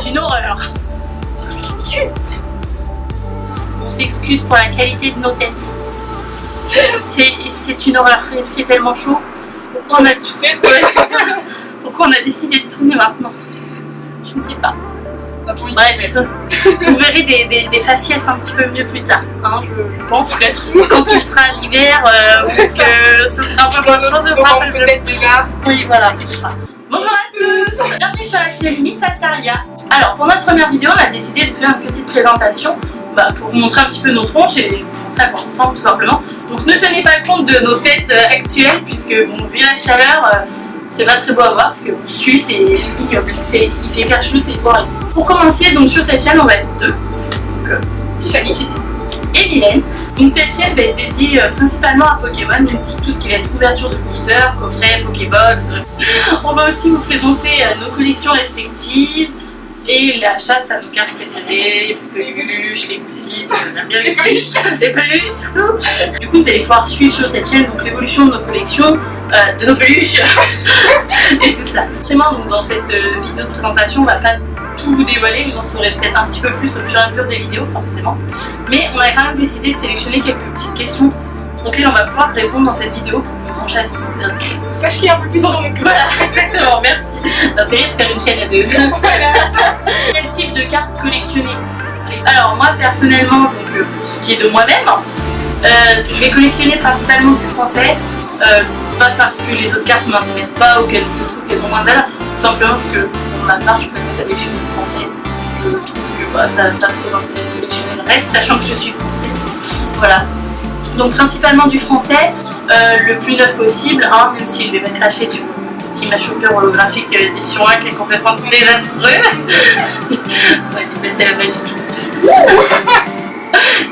une horreur. On s'excuse pour la qualité de nos têtes. C'est une horreur, il fait tellement chaud. Pourquoi on a, Tu sais, pourquoi on a décidé de tourner maintenant? Je ne sais pas. ah bon, Bref, vous verrez des faciès un petit peu mieux plus tard, hein, je pense. peut-être. Quand il sera l'hiver, ou que ce sera un peu moins chaud, ce sera un peu peut-être déjà. Oui, voilà. Bonjour à tous, bienvenue sur la chaîne Miss Altaria. Alors, pour notre première vidéo, on a décidé de faire une petite présentation pour vous montrer un petit peu nos tronches et vous montrer à quoi on ressemble tout simplement. Donc, ne tenez pas compte de nos têtes actuelles, puisque, bon, vu la chaleur, c'est pas très beau à voir, parce que su, c'est ignoble, il fait hyper chaud, c'est horrible. Pour commencer, donc sur cette chaîne, on va être deux. Donc, Tiffany et Mylène. Donc cette chaîne va être dédiée principalement à Pokémon, donc tout ce qui va être ouverture de booster, coffret, Pokébox. On va aussi vous présenter nos collections respectives et la chasse à nos cartes préférées, les peluches, les goodies, on aime bien les peluches, les peluches surtout. Du coup, vous allez pouvoir suivre sur cette chaîne donc l'évolution de nos collections, de nos peluches et tout ça. Forcément, donc dans cette vidéo de présentation, on va pas tout vous dévoiler, vous en saurez peut-être un petit peu plus au fur et à mesure des vidéos forcément. Mais on a quand même décidé de sélectionner quelques petites questions auxquelles on va pouvoir répondre dans cette vidéo pour que vous en sachiez un peu plus sur mon cœur. Voilà, exactement, merci. L'intérêt de faire une chaîne à deux. Voilà. Quel type de cartes collectionner? Alors moi personnellement, donc, pour ce qui est de moi-même, je vais collectionner principalement du français. Pas parce que les autres cartes ne m'intéressent pas ou que je trouve qu'elles ont moins de valeur, simplement parce que pour ma part je préfère collectionner le français. Je trouve que ça n'a pas trop d'intérêt de collectionner le reste, sachant que je suis française. Voilà. Donc principalement du français, le plus neuf possible, hein, même si je vais me cracher sur le petit machopper holographique édition 1 qui est complètement désastreux. C'est la magie, je me suis.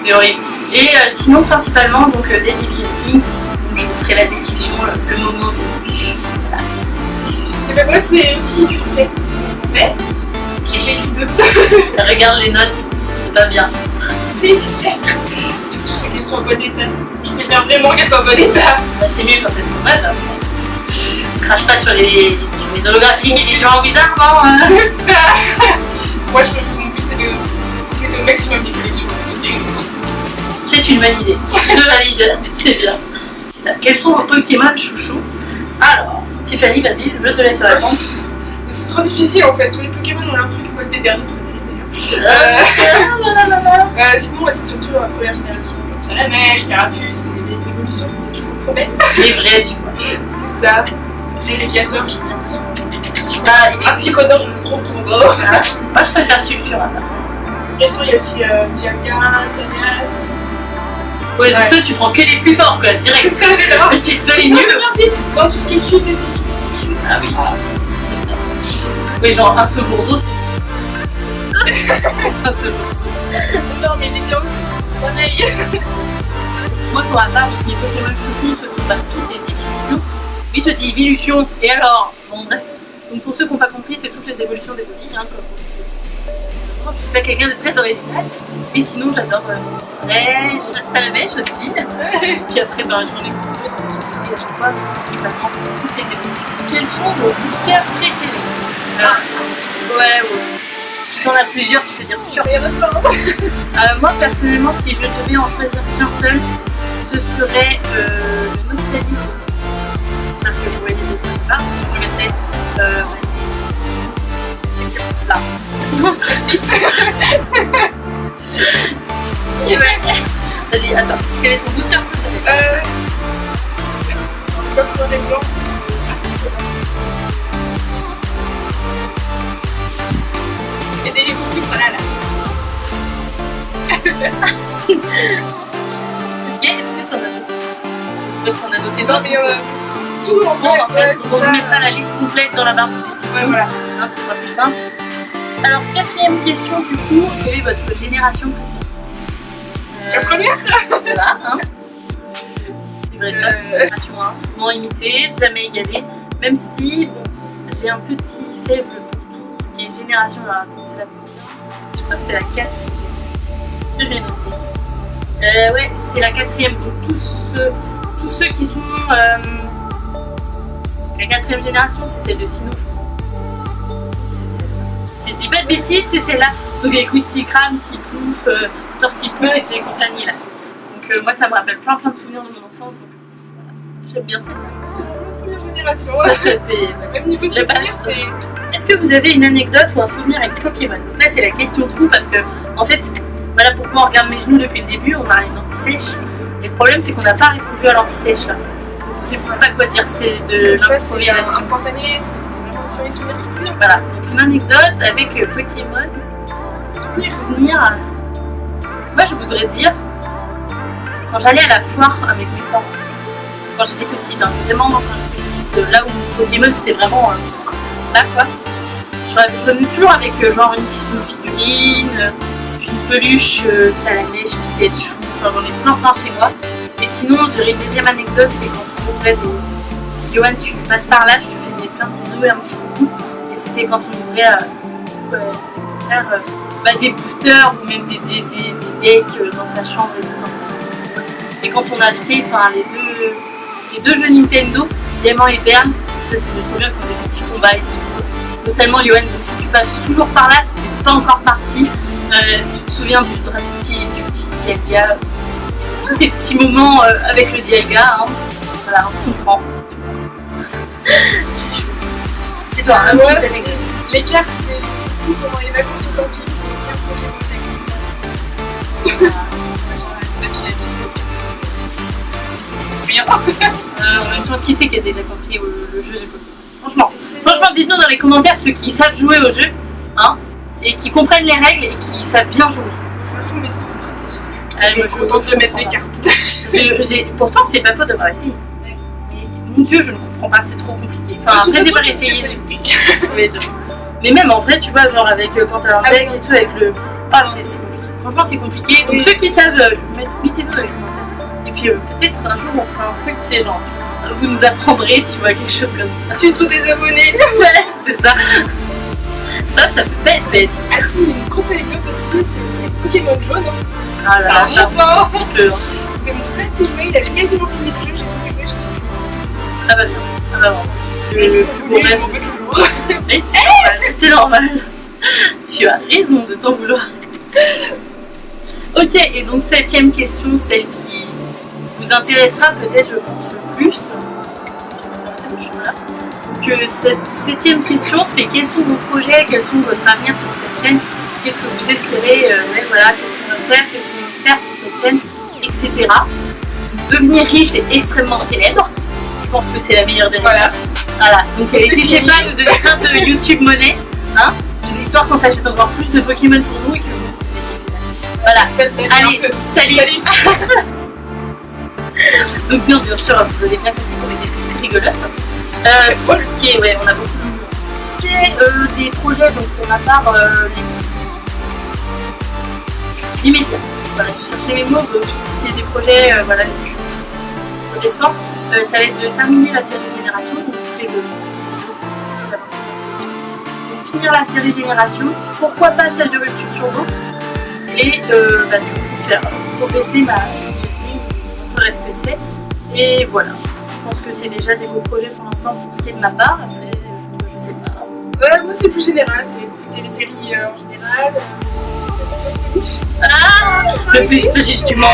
C'est horrible. Et sinon principalement donc des Eevee. Je vous ferai la description, le moment venu. Voilà. Et ben moi c'est aussi du français. Français. J'ai écrit deux. Regarde les notes, c'est pas bien. C'est clair. Et tout c'est qu'elles soient en bon état. Je préfère vraiment qu'elles soient en bon état. C'est mieux quand elles sont neuves. Crache pas sur les holographiques éditions bizarres, non C'est ça. Moi je préfère, mon but c'est de compléter au maximum des collections. C'est une bonne idée. Je valide, c'est bien. Quels sont vos Pokémon chouchous? Alors, Tiffany, vas-y, je te laisse répondre. C'est trop difficile en fait, tous les Pokémon ont leur truc, quoi, des derniers sont d'ailleurs. Sinon, c'est surtout la première génération, comme ça, la neige, Carapuce, et les évolutions, je trouve trop belles. Les vrais, tu vois. C'est ça. Après, les Viateurs, j'aime bien aussi. Un petit codeur, je le trouve trop beau. Moi, je préfère Sulfura, personnellement. Bien sûr, il y a aussi Dialga, Tianas. Ouais, donc toi tu prends que les plus forts quoi, direct. C'est ça, j'adore. Ok, toi les nuls. Aussi, dans tout ce qui est cute aussi. Ah oui, c'est bien. Oui, genre un seul d'eau. Un seul. Non, mais il est bien aussi. Pareil. Moi pour ma part, mes Pokémon chouchous, ce sont pas toutes les évolutions. Oui, je dis évolution. Et alors? Bon, bref. Donc pour ceux qui n'ont pas compris, c'est toutes les évolutions des bodies, hein, comme je suis pas quelqu'un de très original. Et sinon, j'adore Monstray, j'ai Salamèche aussi. Puis après, j'en ai beaucoup à chaque fois, principalement toutes les évolutions. Quels sont vos boosters préférés? Ouais. Si t'en as plusieurs, tu peux dire plusieurs. Il y en a plein. Moi, personnellement, si je devais en choisir qu'un seul, ce serait le Noctali. J'espère que vous voyez de quoi je parle. Sinon, je mettrais là. Merci. Vas-y, attends. Quel est ton booster préféré? On va prendre l'exemple. Et des Lego qui sera là. Ok, est-ce que tu en as noté? T'en as noté d'autres? Mais tout en fait. On vous mettra la liste complète dans la barre de description. Ouais, voilà. Hein, ce sera plus simple. Alors, quatrième question du coup, quelle est votre génération préférée? La première? Voilà, hein. C'est vrai ça, génération 1, souvent imitée, jamais égalée. Même si, bon, j'ai un petit faible pour tout ce qui est génération. Alors, attends, c'est la combien? Je crois que c'est la 4 si j'ai. J'ai noté. Ouais, c'est la quatrième. Donc, tous ceux qui sont. La quatrième génération, c'est celle de Sinnoh, je crois. Si je dis pas de bêtises, c'est celle-là. Donc avec Wistikram, Tiplouf, Tortipousse et puis compagnie là. Donc moi ça me rappelle plein de souvenirs de mon enfance. Donc voilà. J'aime bien celle-là. C'est la première génération. Même niveau de souvenir, Est-ce que vous avez une anecdote ou un souvenir avec Pokémon? Donc là c'est la question trou parce que en fait, voilà pourquoi on regarde mes genoux depuis le début, on a une anti-sèche. Et le problème c'est qu'on n'a pas répondu à l'anti-sèche là. Donc on sait pas quoi dire, c'est de l'improvisation. C'est instantané, c'est vraiment le premier souvenir qui vient. Voilà, donc une anecdote avec Pokémon. Un souvenir. Moi je voudrais dire, quand j'allais à la foire avec mes parents, quand j'étais petite, hein, vraiment quand j'étais petite, là où Pokémon c'était vraiment là quoi. Je revenais toujours avec genre une figurine, une peluche, Salamèche, Pikachu, enfin j'en ai plein chez moi. Et sinon je dirais une deuxième anecdote, c'est quand on ouvrait si Johan tu passes par là, je te fais plein de bisous et un petit coucou. Et c'était quand on ouvrait faire des boosters ou même des decks dans sa chambre et tout. Et quand on a acheté les deux jeux Nintendo, Diamant et Perle, ça c'était trop bien quand on faisait des petits combats et tout. Notamment Johan, donc si tu passes toujours par là, c'était pas encore parti. Tu te souviens du petit Dialga, tous ces petits moments avec le Dialga, hein. Voilà, on se comprend. Et toi, un moi, petit les cartes, c'est pendant les vacances au camping, c'est les cartes Pokémon. Bien. En même temps, qui c'est qui a déjà compris le jeu de Pokémon? Franchement, dites-nous dans les commentaires ceux qui savent jouer au jeu, hein, et qui comprennent les règles et qui savent bien jouer. Je joue mais sans stratégie. Je suis contente de mettre des cartes. Pourtant, c'est pas faute d'avoir essayé. Mais mon Dieu, je ne comprends pas, c'est trop compliqué. Enfin, après, j'ai pas essayé. Mais même en vrai, tu vois, genre avec quand t'as l'intègre et tout, avec le. Ah, c'est compliqué. Franchement, c'est compliqué. Donc, ceux qui savent, mettez-nous dans les commentaires. Et puis, peut-être un jour, on fera un truc, tu sais, genre, vous nous apprendrez, tu vois, quelque chose comme ça. Tu tous des abonnés. Ouais, c'est ça. Ça peut pas être bête. Ah, si, une grosse anecdote aussi, c'est les Pokémon jaunes. Ah là là, ça un petit peu. C'était mon frère qui jouait, il avait quasiment fini le jeu, j'ai pas joué, j'ai suivi. Ah bah bien, ah bah bon. Le plus beau rêve. Mais c'est normal. Tu as raison de t'en vouloir. Ok, et donc 7ème question, celle qui vous intéressera peut-être, je pense, le plus. Voilà. Donc cette 7ème question, c'est quels sont vos projets, quels sont votre avenir sur cette chaîne? Qu'est-ce que vous espérez, voilà, qu'est-ce qu'on va faire, qu'est-ce qu'on espère pour cette chaîne, etc. Devenir riche et extrêmement célèbre. Je pense que c'est la meilleure des réponses. Voilà. Donc n'hésitez pas à nous donner plein de YouTube monnaie, hein, histoire qu'on s'achète encore plus de Pokémon pour nous et que vous. Voilà. Allez, salut. Donc bien sûr, vous avez bien compris qu'on est des petites rigolotes. Pour ce qui est, ouais, on a beaucoup de joueurs. Ce qui est des projets, donc pour ma part, les immédiats. Voilà, je cherchais mes mots, donc ce qui est des projets, voilà, les plus récents, ça va être de terminer la série Génération, donc finir la série Génération, pourquoi pas celle de Rupture Turbo, et du coup faire progresser ma communauté, notre SPC, et voilà. Je pense que c'est déjà des beaux projets pour l'instant pour ce qui est de ma part, après, je sais pas. Moi c'est plus général, c'est écouter les séries en général, le plus petit du monde.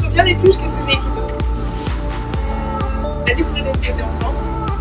C'est bien les pluches, qu'est-ce que j'ai écrit d'autre? La découverte des projets ensemble.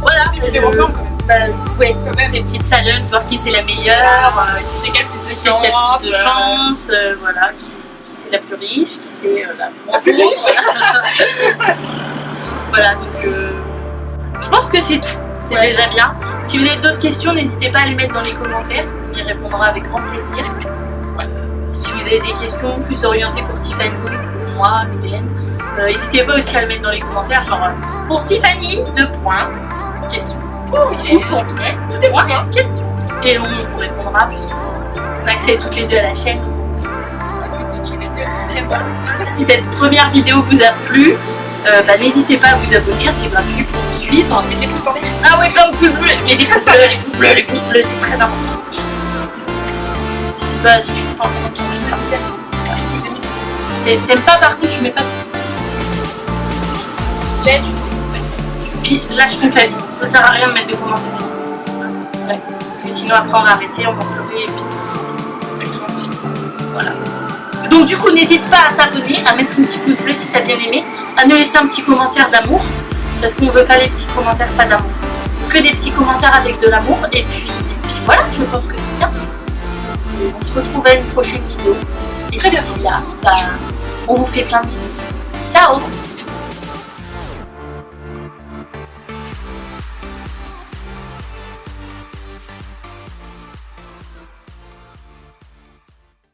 Voilà, découvrir ensemble quand même. Ouais, quand même, les petites challenges, voir qui c'est la meilleure, qui c'est qui a plus de chance, voilà, qui c'est la plus riche, qui c'est la plus riche. Voilà, donc je pense que c'est tout, c'est déjà bien. Si vous avez d'autres questions, n'hésitez pas à les mettre dans les commentaires, on y répondra avec grand plaisir. Si vous avez des questions plus orientées pour Tiffany, pour moi, Mylène, n'hésitez pas aussi à le mettre dans les commentaires, genre pour Tiffany, 2 points, question. Ou pour Mylène, 2 points, question. Et on vous répondra, puisqu'on a accès toutes les deux à la chaîne. Si cette première vidéo vous a plu, n'hésitez pas à vous abonner, c'est gratuit pour nous suivre. Mettez des pouces en l'air. Ah ouais, plein de pouces bleus. Mais des pouces bleus, les pouces bleus, c'est très important. N'hésitez pas, si tu veux pas en compte, c'est comme ça. Si t'aimes pas, par contre, tu mets pas de pouces. Puis lâche ton clavier, ça sert à rien de mettre de commentaires. Ouais, parce que sinon après on va arrêter, on va pleurer et puis c'est aussi. Voilà. Donc du coup n'hésite pas à t'abonner, à mettre un petit pouce bleu si t'as bien aimé, à nous laisser un petit commentaire d'amour, parce qu'on veut pas les petits commentaires pas d'amour, que des petits commentaires avec de l'amour, et puis voilà, je pense que c'est bien. Et on se retrouve à une prochaine vidéo. Et d'ici là, on vous fait plein de bisous. Ciao!